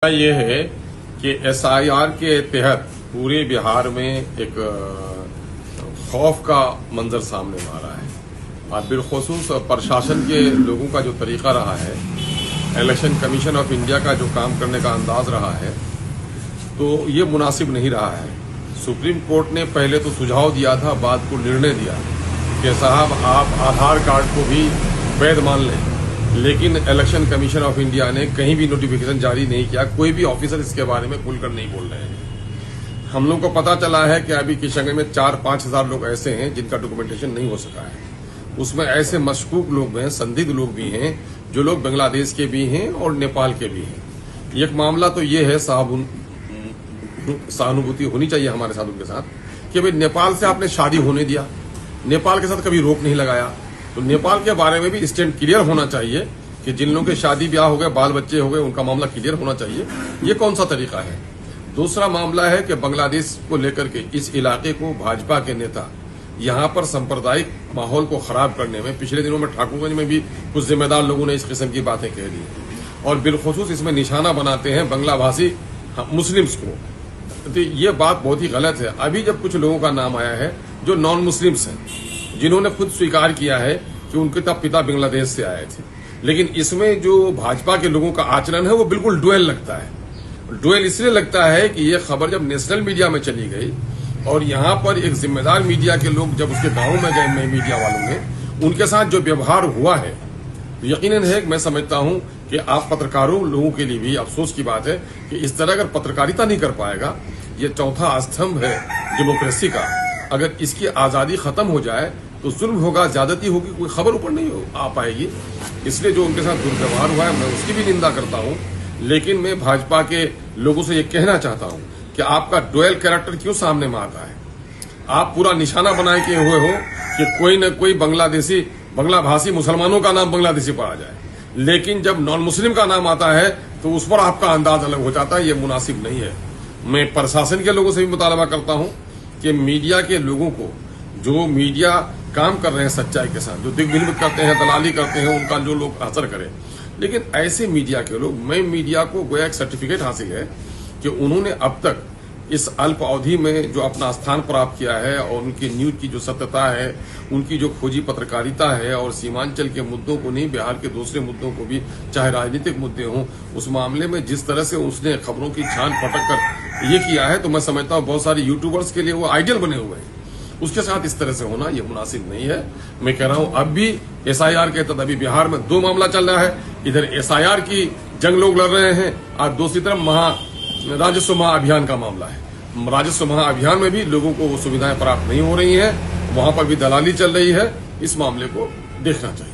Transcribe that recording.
ये है कि एसआईआर के तहत पूरे बिहार में एक खौफ का मंजर सामने आ रहा है और बिलखुसूस प्रशासन के लोगों का जो तरीका रहा है, इलेक्शन कमीशन ऑफ इंडिया का जो काम करने का अंदाज रहा है, तो ये मुनासिब नहीं रहा है। सुप्रीम कोर्ट ने पहले तो सुझाव दिया था, बाद को निर्णय दिया कि साहब आप आधार कार्ड को भी वैध मान लें, लेकिन इलेक्शन कमीशन ऑफ इंडिया ने कहीं भी नोटिफिकेशन जारी नहीं किया। कोई भी ऑफिसर इसके बारे में खुलकर नहीं बोल रहे हैं। हम लोग को पता चला है कि अभी किशनगंज में 4-5 हजार लोग ऐसे हैं जिनका डॉक्यूमेंटेशन नहीं हो सका है। उसमें ऐसे मशकूक लोग हैं, संदिग्ध लोग भी हैं, जो लोग बांग्लादेश के भी हैं और नेपाल के भी हैं। एक मामला तो ये है, सहानुभूति होनी चाहिए हमारे साथ उनके साथ कि भाई नेपाल से आपने शादी होने दिया, नेपाल के साथ कभी रोक नहीं लगाया, तो नेपाल के बारे में भी स्टैंड क्लियर होना चाहिए कि जिन लोगों के शादी ब्याह हो गए, बाल बच्चे हो गए, उनका मामला क्लियर होना चाहिए। ये कौन सा तरीका है? दूसरा मामला है कि बांग्लादेश को लेकर के इस इलाके को भाजपा के नेता यहां पर सांप्रदायिक माहौल को खराब करने में, पिछले दिनों में ठाकुरगंज में भी कुछ जिम्मेदार लोगों ने इस किस्म की बातें कह दी और बिलखुसूस इसमें निशाना बनाते हैं बांग्ला भाषी मुस्लिम्स को। तो ये बात बहुत ही गलत है। अभी जब कुछ लोगों का नाम आया है जो नॉन मुस्लिम्स हैं, जिन्होंने खुद स्वीकार किया है कि उनके पिता बांग्लादेश से आए थे, लेकिन इसमें जो भाजपा के लोगों का आचरण है वो बिल्कुल डुएल लगता है। डुएल इसलिए लगता है कि ये खबर जब नेशनल मीडिया में चली गई और यहां पर एक जिम्मेदार मीडिया के लोग जब उसके गांव में गए, मीडिया वालों ने उनके साथ जो व्यवहार हुआ है, तो यकीनन है कि मैं समझता हूं कि आप पत्रकारों लोगों के लिए भी अफसोस की बात है कि इस तरह अगर पत्रकारिता नहीं कर पाएगा, ये चौथा स्तंभ है डेमोक्रेसी का, अगर इसकी आजादी खत्म हो जाए तो जुल्म होगा, ज्यादती होगी, कोई खबर ऊपर नहीं आ पाएगी। इसलिए जो उनके साथ दुर्व्यवहार हुआ है, मैं उसकी भी निंदा करता हूं, लेकिन मैं भाजपा के लोगों से ये कहना चाहता हूं कि आपका डुएल कैरेक्टर क्यों सामने में आता है? आप पूरा निशाना बनाए के हुए हो कि कोई न कोई बांग्लादेशी, बांग्ला भाषी मुसलमानों का नाम बांग्लादेशी पढ़ा जाए, लेकिन जब नॉन मुस्लिम का नाम आता है तो उस पर आपका अंदाज अलग हो जाता है। ये मुनासिब नहीं है। मैं प्रशासन के लोगों से भी मुतालबा करता हूं कि मीडिया के लोगों को, जो मीडिया काम कर रहे हैं सच्चाई के साथ, जो दिग्विजय करते हैं, दलाली करते हैं, उनका जो लोग असर करें, लेकिन ऐसे मीडिया के लोग, मैं मीडिया को गोया एक सर्टिफिकेट हासिल है कि उन्होंने अब तक इस अल्प अवधि में जो अपना स्थान प्राप्त किया है और उनकी न्यूज की जो सत्यता है, उनकी जो खोजी पत्रकारिता है, और सीमांचल के मुद्दों को नहीं, बिहार के दूसरे मुद्दों को भी, चाहे राजनीतिक मुद्दे हों, उस मामले में जिस तरह से उसने खबरों की छान पटक कर ये किया है, तो मैं समझता हूं बहुत सारे यूट्यूबर्स के लिए वो आइडियल बने हुए हैं। उसके साथ इस तरह से होना ये मुनासिब नहीं है। मैं कह रहा हूं अब भी एसआईआर के तहत अभी बिहार में 2 मामला चल रहा है। इधर एसआईआर की जंग लोग लड़ रहे हैं और दूसरी तरफ राजस्व महाअभियान का मामला है। राजस्व महाअभियान में भी लोगों को वो सुविधाएं प्राप्त नहीं हो रही हैं, वहां पर भी दलाली चल रही है। इस मामले को देखना चाहिए।